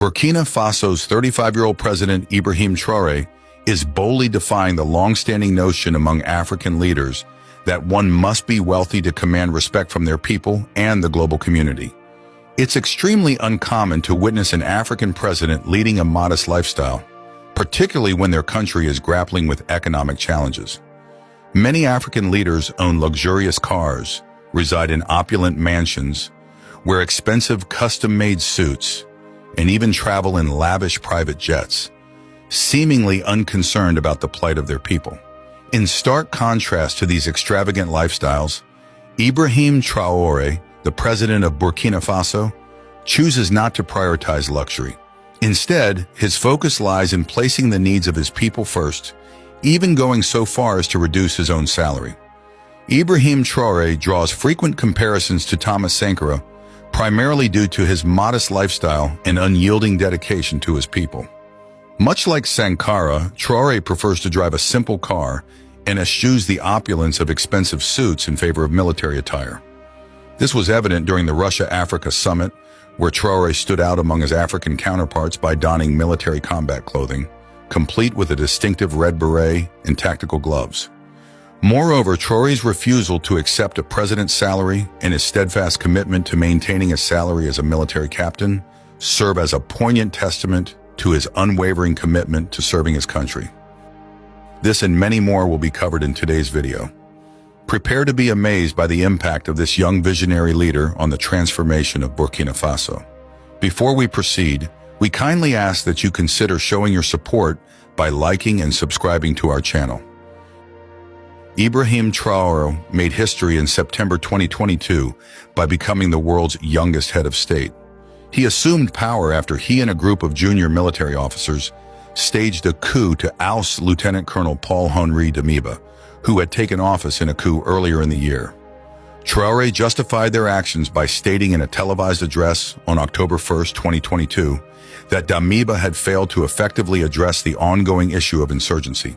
Burkina Faso's 35-year-old president Ibrahim Traore is boldly defying the long-standing notion among African leaders that one must be wealthy to command respect from their people and the global community. It's extremely uncommon to witness an African president leading a modest lifestyle, particularly when their country is grappling with economic challenges. Many African leaders own luxurious cars, reside in opulent mansions, wear expensive custom-made suits, and even travel in lavish private jets, seemingly unconcerned about the plight of their people. In stark contrast to these extravagant lifestyles, Ibrahim Traore, the president of Burkina Faso, chooses not to prioritize luxury. Instead, his focus lies in placing the needs of his people first, even going so far as to reduce his own salary. Ibrahim Traore draws frequent comparisons to Thomas Sankara, primarily due to his modest lifestyle and unyielding dedication to his people. Much like Sankara, Traore prefers to drive a simple car and eschews the opulence of expensive suits in favor of military attire. This was evident during the Russia-Africa summit, where Traore stood out among his African counterparts by donning military combat clothing, complete with a distinctive red beret and tactical gloves. Moreover, Traore's refusal to accept a president's salary and his steadfast commitment to maintaining a salary as a military captain serve as a poignant testament to his unwavering commitment to serving his country. This and many more will be covered in today's video. Prepare to be amazed by the impact of this young visionary leader on the transformation of Burkina Faso. Before we proceed, we kindly ask that you consider showing your support by liking and subscribing to our channel. Ibrahim Traore made history in September 2022 by becoming the world's youngest head of state. He assumed power after he and a group of junior military officers staged a coup to oust Lieutenant Colonel Paul-Henri Damiba, who had taken office in a coup earlier in the year. Traore justified their actions by stating in a televised address on October 1, 2022, that Damiba had failed to effectively address the ongoing issue of insurgency.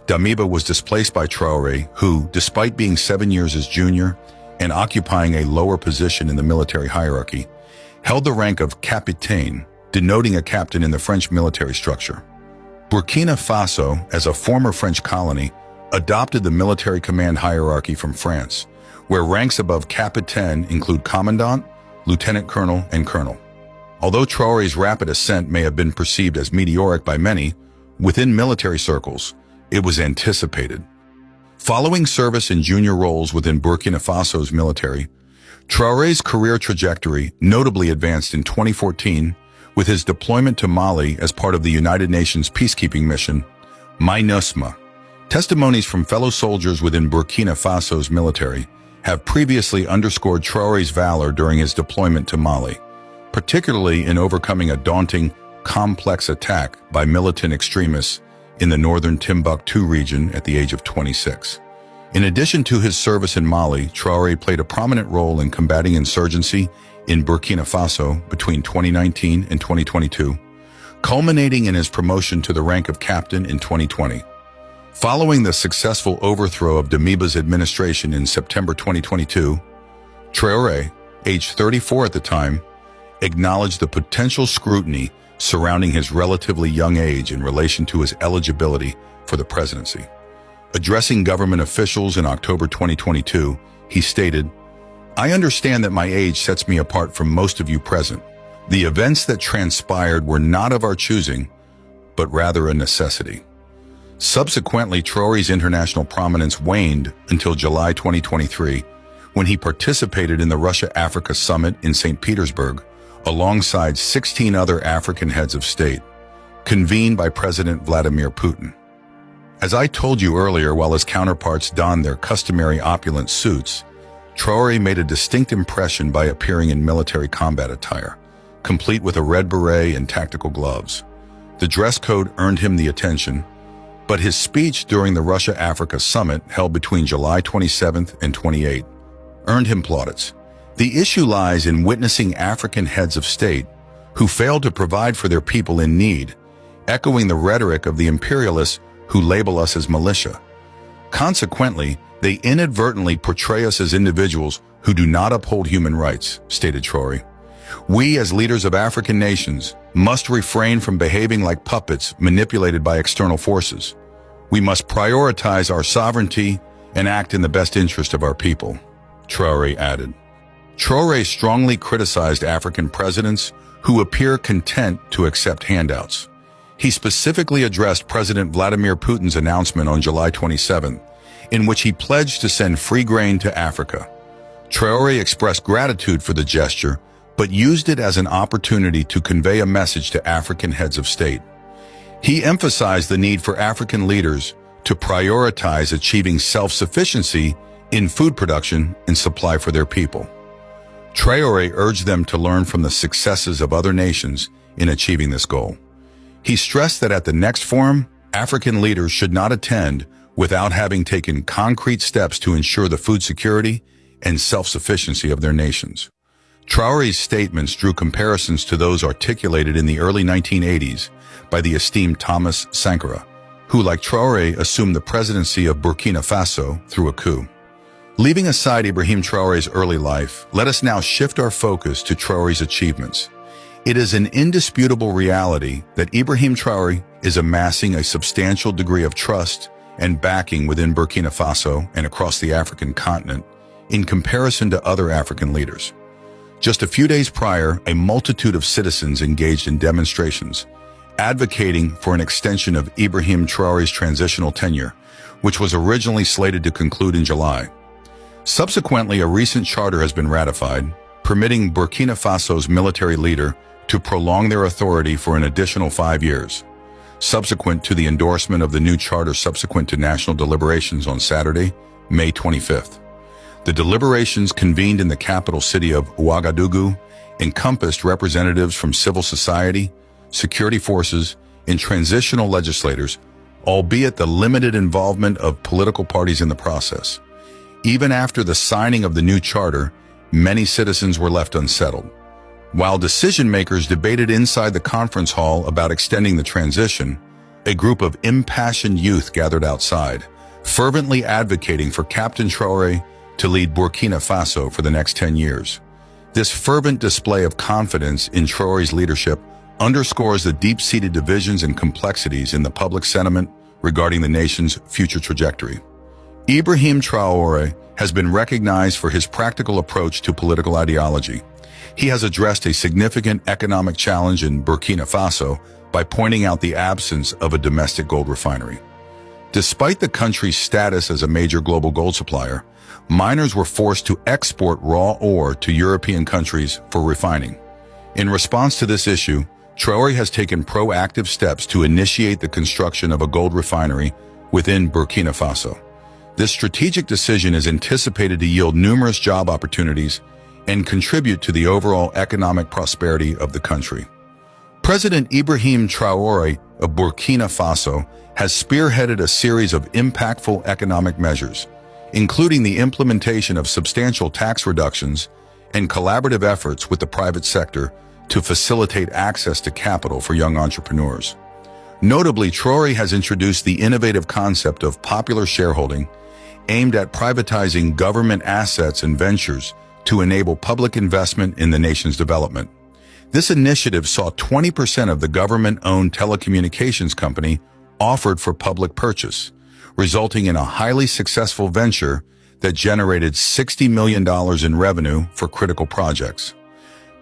Damiba was displaced by Traore, who, despite being 7 years his junior and occupying a lower position in the military hierarchy, held the rank of capitaine, denoting a captain in the French military structure. Burkina Faso, as a former French colony, adopted the military command hierarchy from France, where ranks above capitaine include commandant, lieutenant colonel, and colonel. Although Traore's rapid ascent may have been perceived as meteoric by many, within military circles, it was anticipated. Following service in junior roles within Burkina Faso's military, Traore's career trajectory notably advanced in 2014 with his deployment to Mali as part of the United Nations peacekeeping mission, MINUSMA. Testimonies from fellow soldiers within Burkina Faso's military have previously underscored Traore's valor during his deployment to Mali, particularly in overcoming a daunting, complex attack by militant extremists in the northern Timbuktu region at the age of 26. In addition to his service in Mali, Traore played a prominent role in combating insurgency in Burkina Faso between 2019 and 2022, culminating in his promotion to the rank of captain in 2020. Following the successful overthrow of Damiba's administration in September 2022, Traore, aged 34 at the time, acknowledged the potential scrutiny surrounding his relatively young age in relation to his eligibility for the presidency. Addressing government officials in October 2022, he stated, "I understand that my age sets me apart from most of you present. The events that transpired were not of our choosing, but rather a necessity." Subsequently, Traore's international prominence waned until July 2023, when he participated in the Russia-Africa summit in St. Petersburg, alongside 16 other African heads of state, convened by President Vladimir Putin. As I told you earlier, while his counterparts donned their customary opulent suits, Traore made a distinct impression by appearing in military combat attire, complete with a red beret and tactical gloves. The dress code earned him the attention, but his speech during the Russia-Africa summit held between July 27th and 28th earned him plaudits. The issue lies in witnessing African heads of state who failed to provide for their people in need, echoing the rhetoric of the imperialists who label us as militia. Consequently, they inadvertently portray us as individuals who do not uphold human rights, stated Traore. We, as leaders of African nations, must refrain from behaving like puppets manipulated by external forces. We must prioritize our sovereignty and act in the best interest of our people, Traore added. Traore strongly criticized African presidents who appear content to accept handouts. He specifically addressed President Vladimir Putin's announcement on July 27, in which he pledged to send free grain to Africa. Traore expressed gratitude for the gesture, but used it as an opportunity to convey a message to African heads of state. He emphasized the need for African leaders to prioritize achieving self-sufficiency in food production and supply for their people. Traore urged them to learn from the successes of other nations in achieving this goal. He stressed that at the next forum, African leaders should not attend without having taken concrete steps to ensure the food security and self-sufficiency of their nations. Traore's statements drew comparisons to those articulated in the early 1980s by the esteemed Thomas Sankara, who, like Traore, assumed the presidency of Burkina Faso through a coup. Leaving aside Ibrahim Traore's early life, let us now shift our focus to Traore's achievements. It is an indisputable reality that Ibrahim Traore is amassing a substantial degree of trust and backing within Burkina Faso and across the African continent in comparison to other African leaders. Just a few days prior, a multitude of citizens engaged in demonstrations, advocating for an extension of Ibrahim Traore's transitional tenure, which was originally slated to conclude in July. Subsequently, a recent charter has been ratified, permitting Burkina Faso's military leader to prolong their authority for an additional 5 years. Subsequent to the endorsement of the new charter subsequent to national deliberations on Saturday, May 25th. The deliberations convened in the capital city of Ouagadougou encompassed representatives from civil society, security forces, and transitional legislators, albeit the limited involvement of political parties in the process. Even after the signing of the new charter, many citizens were left unsettled. While decision-makers debated inside the conference hall about extending the transition, a group of impassioned youth gathered outside, fervently advocating for Captain Traore to lead Burkina Faso for the next 10 years. This fervent display of confidence in Traore's leadership underscores the deep-seated divisions and complexities in the public sentiment regarding the nation's future trajectory. Ibrahim Traore has been recognized for his practical approach to political ideology. He has addressed a significant economic challenge in Burkina Faso by pointing out the absence of a domestic gold refinery. Despite the country's status as a major global gold supplier, miners were forced to export raw ore to European countries for refining. In response to this issue, Traore has taken proactive steps to initiate the construction of a gold refinery within Burkina Faso. This strategic decision is anticipated to yield numerous job opportunities and contribute to the overall economic prosperity of the country. President Ibrahim Traore of Burkina Faso has spearheaded a series of impactful economic measures, including the implementation of substantial tax reductions and collaborative efforts with the private sector to facilitate access to capital for young entrepreneurs. Notably, Traore has introduced the innovative concept of popular shareholding, aimed at privatizing government assets and ventures to enable public investment in the nation's development. This initiative saw 20% of the government-owned telecommunications company offered for public purchase, resulting in a highly successful venture that generated $60 million in revenue for critical projects.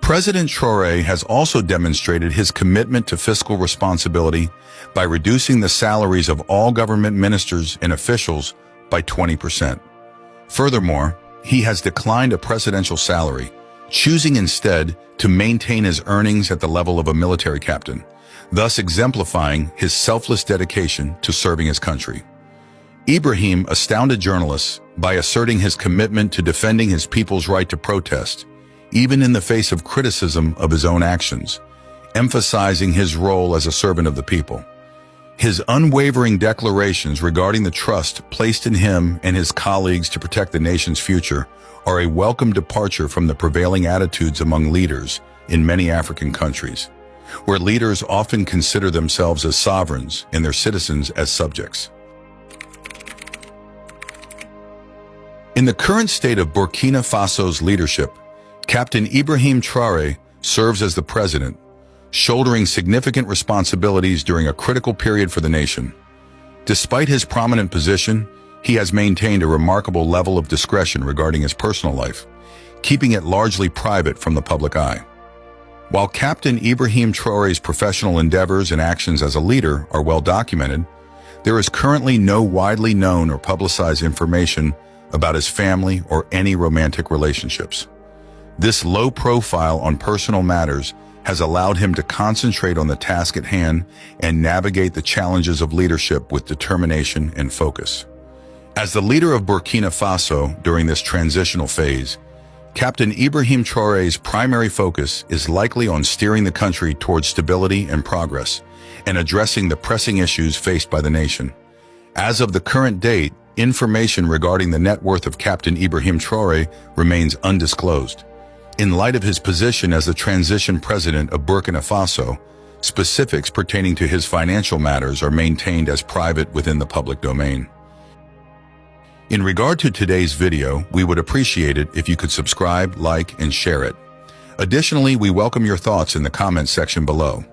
President Traore has also demonstrated his commitment to fiscal responsibility by reducing the salaries of all government ministers and officials by 20%. Furthermore, he has declined a presidential salary, choosing instead to maintain his earnings at the level of a military captain, thus exemplifying his selfless dedication to serving his country. Ibrahim astounded journalists by asserting his commitment to defending his people's right to protest, even in the face of criticism of his own actions, emphasizing his role as a servant of the people. His unwavering declarations regarding the trust placed in him and his colleagues to protect the nation's future are a welcome departure from the prevailing attitudes among leaders in many African countries, where leaders often consider themselves as sovereigns and their citizens as subjects. In the current state of Burkina Faso's leadership, Captain Ibrahim Traore serves as the president, shouldering significant responsibilities during a critical period for the nation. Despite his prominent position, he has maintained a remarkable level of discretion regarding his personal life, keeping it largely private from the public eye. While Captain Ibrahim Traore's professional endeavors and actions as a leader are well documented, there is currently no widely known or publicized information about his family or any romantic relationships. This low profile on personal matters has allowed him to concentrate on the task at hand and navigate the challenges of leadership with determination and focus. As the leader of Burkina Faso during this transitional phase, Captain Ibrahim Traore's primary focus is likely on steering the country towards stability and progress and addressing the pressing issues faced by the nation. As of the current date, information regarding the net worth of Captain Ibrahim Traore remains undisclosed. In light of his position as the transition president of Burkina Faso, specifics pertaining to his financial matters are maintained as private within the public domain. In regard to today's video, we would appreciate it if you could subscribe, like, and share it. Additionally, we welcome your thoughts in the comments section below.